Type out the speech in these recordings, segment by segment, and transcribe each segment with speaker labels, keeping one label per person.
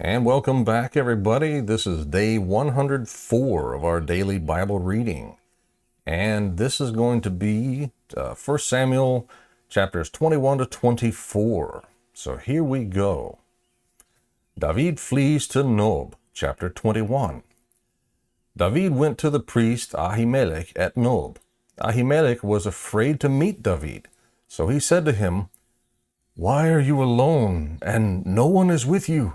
Speaker 1: And welcome back, everybody. This is day 104 of our daily Bible reading. And this is going to be 1 Samuel chapters 21 to 24. So here we go. David flees to Nob, chapter 21. David went to the priest Ahimelech at Nob. Ahimelech was afraid to meet David, so he said to him, "Why are you alone, and no one is with you?"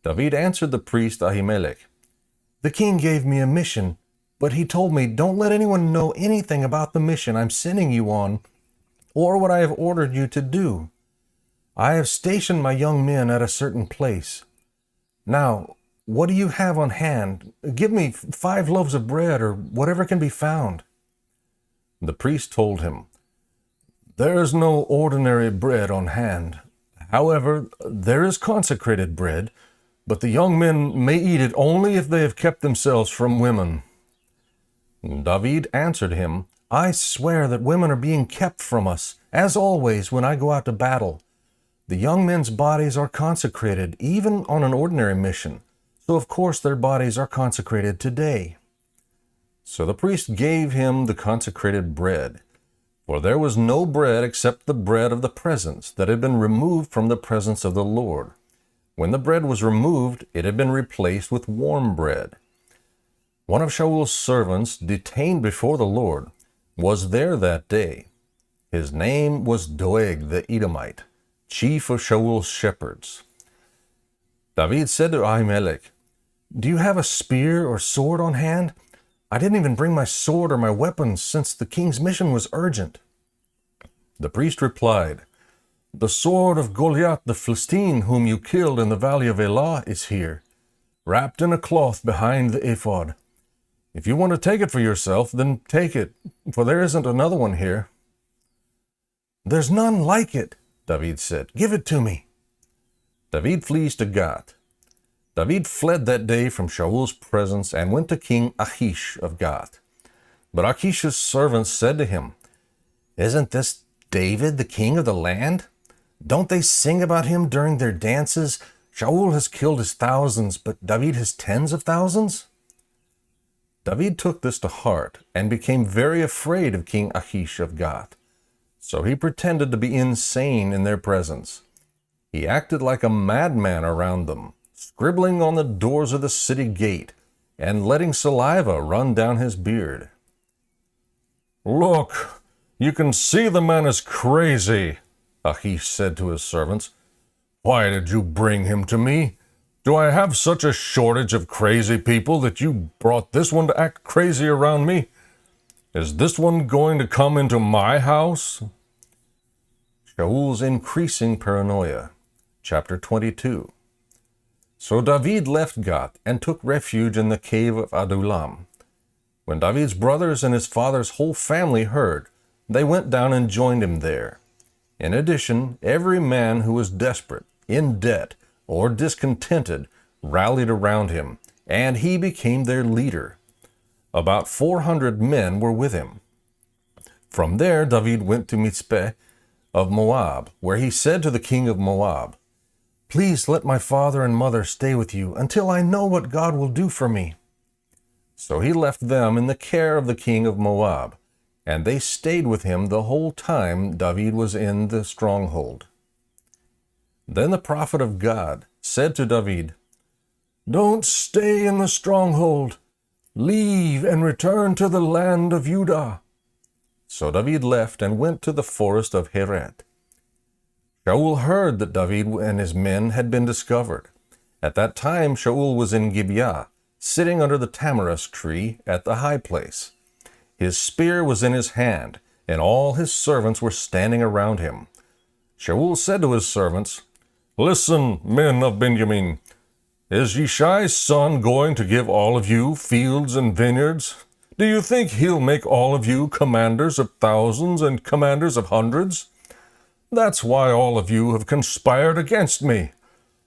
Speaker 1: David answered the priest Ahimelech, "The king gave me a mission, but he told me, 'Don't let anyone know anything about the mission I'm sending you on, or what I have ordered you to do. I have stationed my young men at a certain place. Now, what do you have on hand? Give me 5 loaves of bread, or whatever can be found." The priest told him, "There is no ordinary bread on hand. However, there is consecrated bread, but the young men may eat it only if they have kept themselves from women." David answered him, "I swear that women are being kept from us, as always when I go out to battle. The young men's bodies are consecrated, even on an ordinary mission, so of course their bodies are consecrated today." So the priest gave him the consecrated bread, for there was no bread except the bread of the presence that had been removed from the presence of the Lord. When the bread was removed, it had been replaced with warm bread. One of Shaul's servants, detained before the Lord, was there that day. His name was Doeg the Edomite, chief of Shaul's shepherds. David said to Ahimelech, "Do you have a spear or sword on hand? I didn't even bring my sword or my weapons, since the king's mission was urgent." The priest replied, "The sword of Goliath the Philistine, whom you killed in the valley of Elah, is here, wrapped in a cloth behind the ephod. If you want to take it for yourself, then take it, for there isn't another one here." "There's none like it," David said. "Give it to me." David flees to Gath. David fled that day from Shaul's presence and went to King Achish of Gath. But Achish's servants said to him, "Isn't this David, the king of the land? Don't they sing about him during their dances? Shaul has killed his thousands, but David his tens of thousands?" David took this to heart and became very afraid of King Achish of Gath. So he pretended to be insane in their presence. He acted like a madman around them, scribbling on the doors of the city gate and letting saliva run down his beard. "Look, you can see the man is crazy," Achish said to his servants. "Why did you bring him to me? Do I have such a shortage of crazy people that you brought this one to act crazy around me? Is this one going to come into my house?" Shaul's increasing paranoia. Chapter 22. So David left Gath and took refuge in the cave of Adullam. When David's brothers and his father's whole family heard, they went down and joined him there. In addition, every man who was desperate, in debt, or discontented rallied around him, and he became their leader. About 400 men were with him. From there David went to Mizpeh of Moab, where he said to the king of Moab, "Please let my father and mother stay with you until I know what God will do for me." So he left them in the care of the king of Moab, and they stayed with him the whole time David was in the stronghold. Then the prophet of God said to David, "Don't stay in the stronghold. Leave and return to the land of Judah." So David left and went to the forest of Heret. Shaul heard that David and his men had been discovered. At that time Shaul was in Gibeah, sitting under the tamarisk tree at the high place. His spear was in his hand, and all his servants were standing around him. Shaul said to his servants, "Listen, men of Benjamin, is Yishai's son going to give all of you fields and vineyards? Do you think he'll make all of you commanders of thousands and commanders of hundreds? That's why all of you have conspired against me.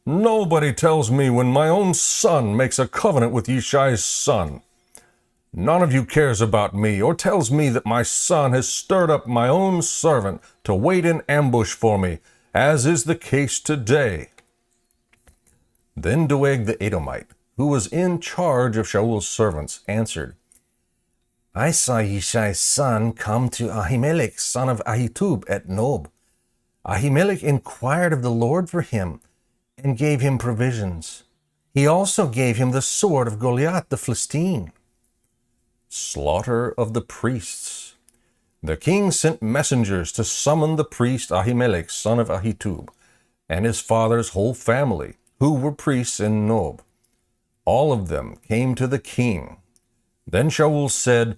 Speaker 1: Nobody tells me when my own son makes a covenant with Yishai's son. None of you cares about me or tells me that my son has stirred up my own servant to wait in ambush for me, as is the case today." Then Doeg the Edomite, who was in charge of Shaul's servants, answered, I saw Yishai's son come to Ahimelech, son of Ahitub, at Nob. Ahimelech inquired of the Lord for him, and gave him provisions. He also gave him the sword of Goliath the Philistine. Slaughter of the priests. The king sent messengers to summon the priest Ahimelech, son of Ahitub, and his father's whole family, who were priests in Nob. All of them came to the king. Then Shaul said,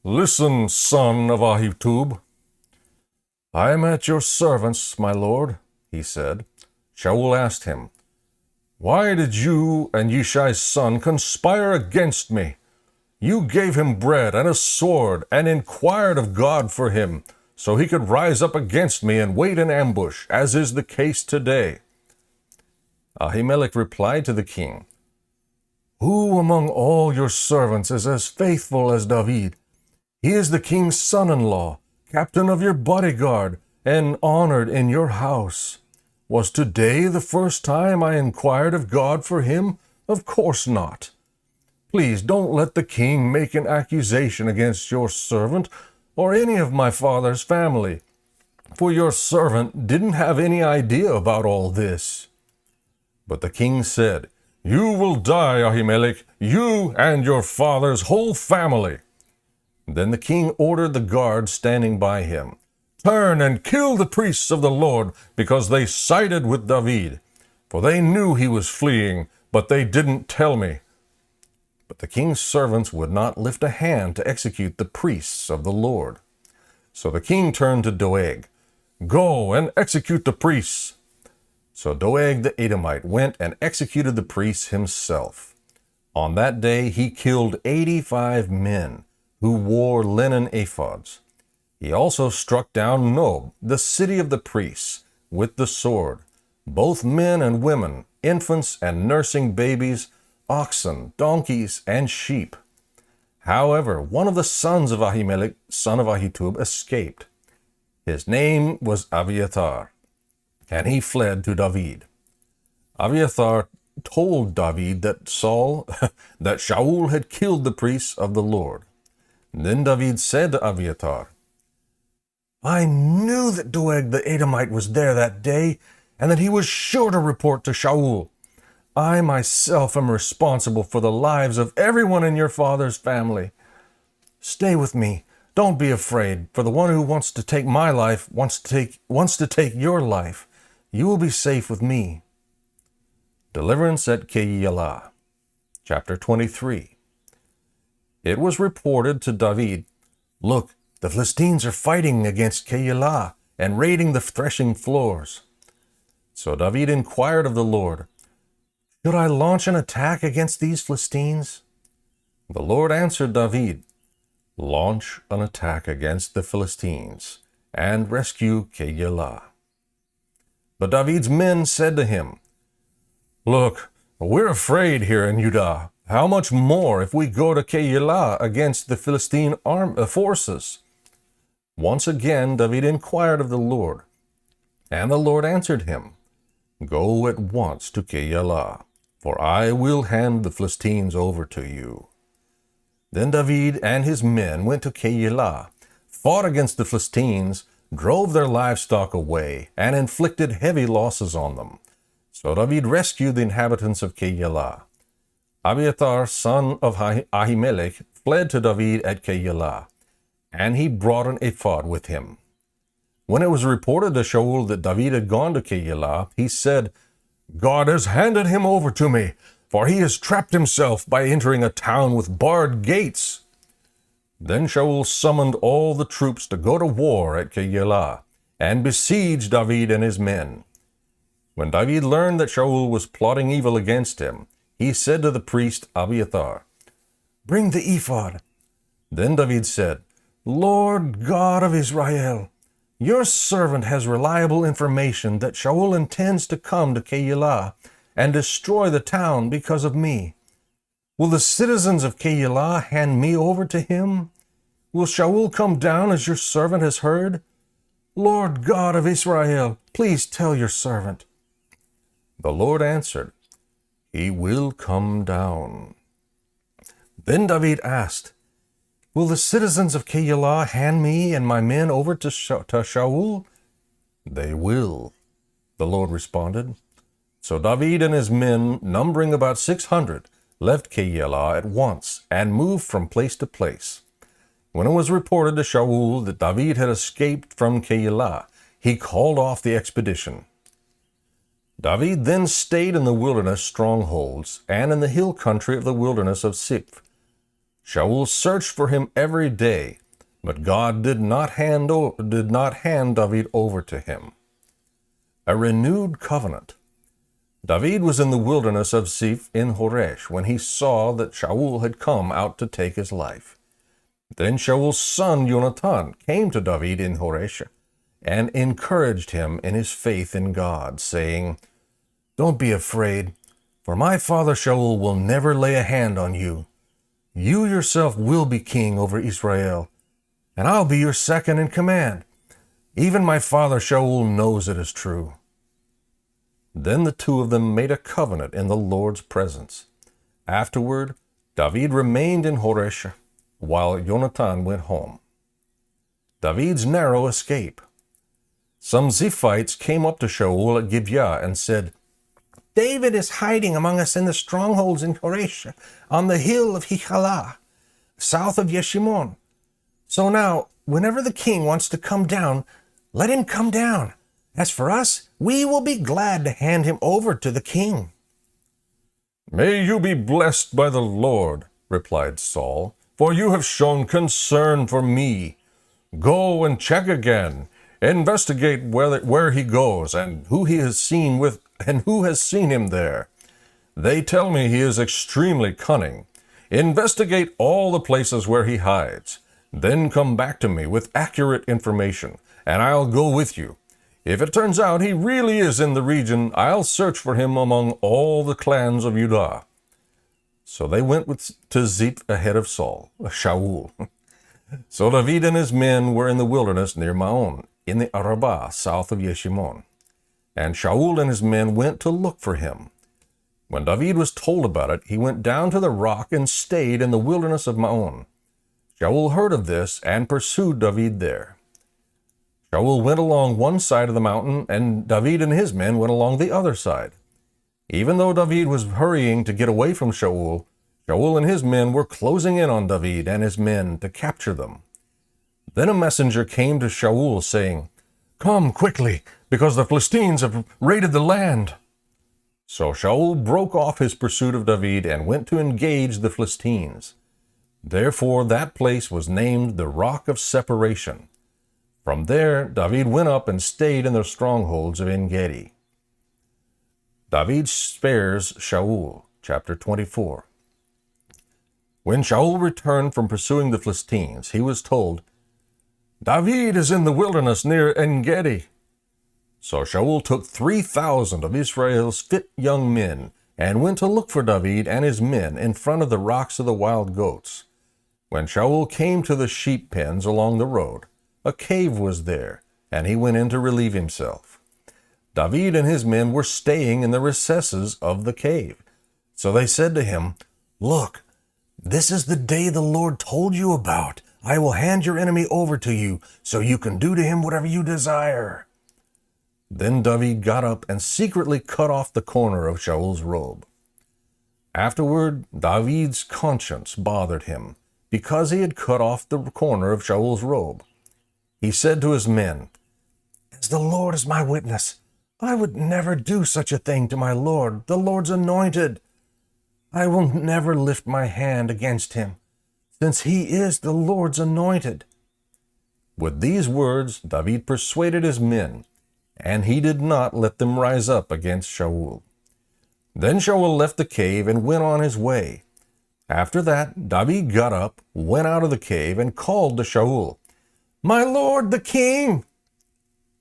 Speaker 1: Listen, son of Ahitub. I am at your service, my lord, he said. Shaul asked him, Why did you and Yishai's son conspire against me? You gave him bread and a sword and inquired of God for him, so he could rise up against me and wait in ambush, as is the case today. Ahimelech replied to the king, Who among all your servants is as faithful as David? He is the king's son-in-law, captain of your bodyguard, and honored in your house. Was today the first time I inquired of God for him? Of course not. Please don't let the king make an accusation against your servant or any of my father's family, for your servant didn't have any idea about all this. But the king said, You will die, Ahimelech, you and your father's whole family. Then the king ordered the guards standing by him, Turn and kill the priests of the Lord, because they sided with David. For they knew he was fleeing, but they didn't tell me. But the king's servants would not lift a hand to execute the priests of the Lord. So the king turned to Doeg, Go and execute the priests. So Doeg the Edomite went and executed the priests himself. On that day he killed 85 men who wore linen ephods. He also struck down Nob, the city of the priests, with the sword, both men and women, infants and nursing babies, oxen, donkeys, and sheep. However, one of the sons of Ahimelech, son of Ahitub, escaped. His name was Abiathar, and he fled to David. Abiathar told David that Shaul had killed the priests of the Lord. Then David said to Abiathar, I knew that Doeg the Edomite was there that day, and that he was sure to report to Shaul. I myself am responsible for the lives of everyone in your father's family. Stay with me. Don't be afraid, for the one who wants to take my life wants to take your life. You will be safe with me. Deliverance at Keilah. Chapter 23. It was reported to David, Look, the Philistines are fighting against Keilah and raiding the threshing floors. So David inquired of the Lord, Should I launch an attack against these Philistines? The Lord answered David, Launch an attack against the Philistines and rescue Keilah. But David's men said to him, Look, we're afraid here in Judah. How much more if we go to Keilah against the Philistine forces? Once again David inquired of the Lord, and the Lord answered him, Go at once to Keilah, for I will hand the Philistines over to you. Then David and his men went to Keilah, fought against the Philistines, drove their livestock away, and inflicted heavy losses on them. So David rescued the inhabitants of Keilah. Abiathar, son of Ahimelech, fled to David at Keilah, and he brought an ephod with him. When it was reported to Shaul that David had gone to Keilah, he said, God has handed him over to me, for he has trapped himself by entering a town with barred gates. Then Shaul summoned all the troops to go to war at Keilah, and besiege David and his men. When David learned that Shaul was plotting evil against him, he said to the priest Abiathar, Bring the ephod. Then David said, Lord God of Israel, your servant has reliable information that Shaul intends to come to Keilah and destroy the town because of me. Will the citizens of Keilah hand me over to him? Will Shaul come down as your servant has heard? Lord God of Israel, please tell your servant. The Lord answered, he will come down." Then David asked, "Will the citizens of Keilah hand me and my men over to Shaul?" "They will," the Lord responded. So David and his men, numbering about 600, left Keilah at once and moved from place to place. When it was reported to Shaul that David had escaped from Keilah, he called off the expedition. David then stayed in the wilderness strongholds and in the hill country of the wilderness of Ziph. Shaul searched for him every day, but God did not hand David over to him. A renewed covenant. David was in the wilderness of Ziph in Horesh when he saw that Shaul had come out to take his life. Then Shaul's son Jonathan came to David in Horesh and encouraged him in his faith in God, saying, "Don't be afraid, for my father Shaul will never lay a hand on you. You yourself will be king over Israel, and I'll be your second in command. Even my father Shaul knows it is true." Then the two of them made a covenant in the Lord's presence. Afterward, David remained in Horesh while Jonathan went home. David's narrow escape. Some Ziphites came up to Shaul at Gibeah and said, "David is hiding among us in the strongholds in Horesh, on the hill of Hichalah, south of Yeshimon. So now, whenever the king wants to come down, let him come down. As for us, we will be glad to hand him over to the king." "May you be blessed by the Lord," replied Saul, "for you have shown concern for me. Go and check again. Investigate where he goes and who he has seen with and who has seen him there. They tell me he is extremely cunning. Investigate all the places where he hides. Then come back to me with accurate information, and I'll go with you. If it turns out he really is in the region, I'll search for him among all the clans of Judah." So they went to Ziph ahead of Shaul. So David and his men were in the wilderness near Maon, in the Arabah, south of Yeshimon. And Shaul and his men went to look for him. When David was told about it, he went down to the rock and stayed in the wilderness of Maon. Shaul heard of this and pursued David there. Shaul went along one side of the mountain, and David and his men went along the other side. Even though David was hurrying to get away from Shaul, Shaul and his men were closing in on David and his men to capture them. Then a messenger came to Shaul, saying, "Come quickly, because the Philistines have raided the land." So Shaul broke off his pursuit of David and went to engage the Philistines. Therefore that place was named the Rock of Separation. From there David went up and stayed in the strongholds of En-gedi. David spares Shaul, chapter 24. When Shaul returned from pursuing the Philistines, he was told, "David is in the wilderness near En-gedi." So Shaul took 3,000 of Israel's fit young men and went to look for David and his men in front of the rocks of the wild goats. When Shaul came to the sheep pens along the road, a cave was there, and he went in to relieve himself. David and his men were staying in the recesses of the cave. So they said to him, "Look, this is the day the Lord told you about. I will hand your enemy over to you, so you can do to him whatever you desire." Then David got up and secretly cut off the corner of Shaul's robe. Afterward, David's conscience bothered him, because he had cut off the corner of Shaul's robe. He said to his men, "As the Lord is my witness, I would never do such a thing to my Lord, the Lord's anointed. I will never lift my hand against him, since he is the Lord's anointed." With these words, David persuaded his men, and he did not let them rise up against Shaul. Then Shaul left the cave and went on his way. After that, David got up, went out of the cave, and called to Shaul, "My lord the king!"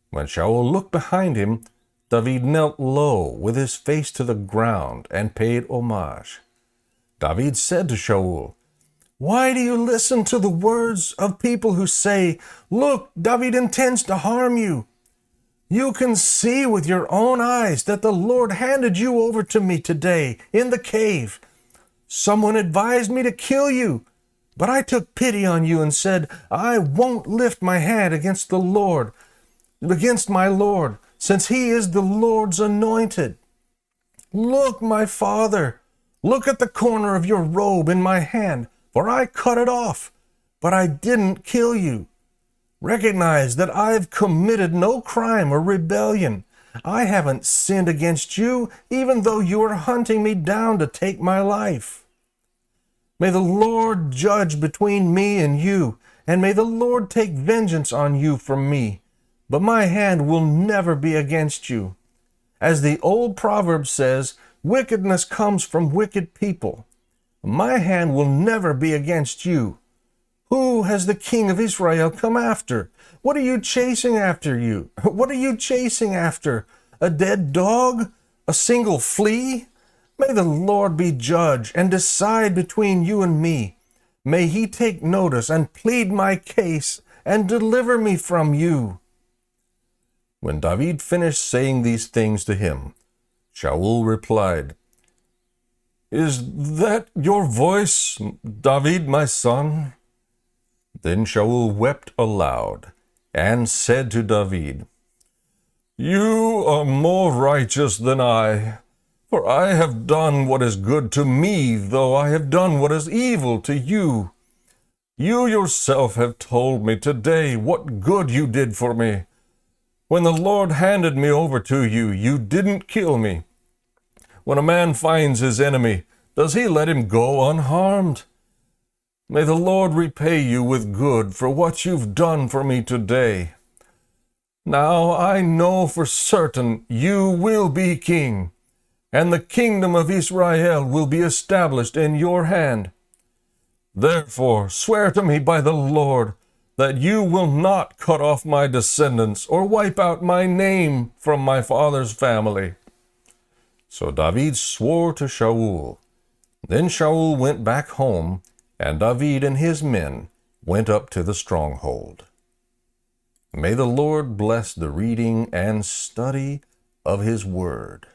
Speaker 1: When Shaul looked behind him, David knelt low with his face to the ground and paid homage. David said to Shaul, "Why do you listen to the words of people who say, 'Look, David intends to harm you'? You can see with your own eyes that the Lord handed you over to me today in the cave. Someone advised me to kill you, but I took pity on you and said, I won't lift my hand against the Lord, against my Lord, since he is the Lord's anointed. Look, my father, look at the corner of your robe in my hand, for I cut it off, but I didn't kill you. Recognize that I've committed no crime or rebellion. I haven't sinned against you, even though you are hunting me down to take my life. May the Lord judge between me and you, and may the Lord take vengeance on you from me. But my hand will never be against you. As the old proverb says, wickedness comes from wicked people. My hand will never be against you. Who has the king of Israel come after? What are you chasing after you? What are you chasing after? A dead dog? A single flea? May the Lord be judge and decide between you and me. May he take notice and plead my case and deliver me from you. When David finished saying these things to him, Shaul replied, Is that your voice, David, my son? Then Shaul wept aloud and said to David, You are more righteous than I, for I have done what is good to me, though I have done what is evil to you. You yourself have told me today what good you did for me. When the Lord handed me over to you, you didn't kill me. When a man finds his enemy, does he let him go unharmed? May the Lord repay you with good for what you've done for me today. Now I know for certain you will be king, and the kingdom of Israel will be established in your hand. Therefore swear to me by the Lord that you will not cut off my descendants or wipe out my name from my father's family. So David swore to Shaul. Then Shaul went back home, and David and his men went up to the stronghold. May the Lord bless the reading and study of his word.